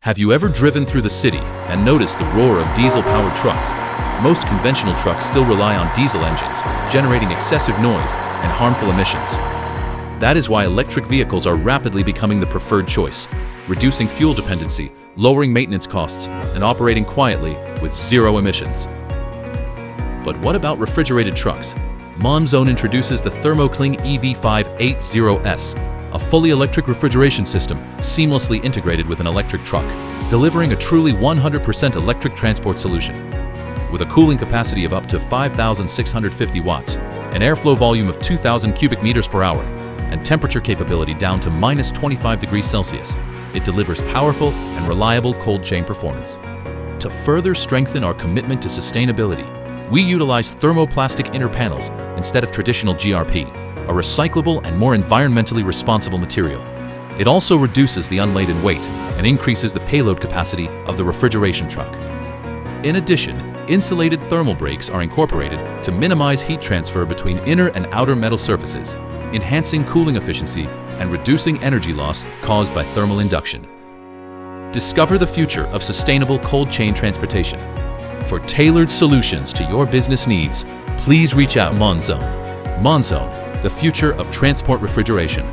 Have you ever driven through the city and noticed the roar of diesel-powered trucks? Most conventional trucks still rely on diesel engines, generating excessive noise and harmful emissions. That is why electric vehicles are rapidly becoming the preferred choice, reducing fuel dependency, lowering maintenance costs, and operating quietly with zero emissions. But what about refrigerated trucks? Monzone introduces the Thermo King EV-580S, a fully electric refrigeration system seamlessly integrated with an electric truck, delivering a truly 100% electric transport solution. With a cooling capacity of up to 5,650 watts, an airflow volume of 2,000 cubic meters per hour, and temperature capability down to minus 25 degrees Celsius, it delivers powerful and reliable cold chain performance. To further strengthen our commitment to sustainability, we utilize thermoplastic inner panels instead of traditional GRP, a recyclable and more environmentally responsible material. It also reduces the unladen weight and increases the payload capacity of the refrigeration truck. In addition, insulated thermal brakes are incorporated to minimize heat transfer between inner and outer metal surfaces, enhancing cooling efficiency and reducing energy loss caused by thermal induction. Discover the future of sustainable cold chain transportation. For tailored solutions to your business needs, please reach out Monzone. Monzone, the future of transport refrigeration.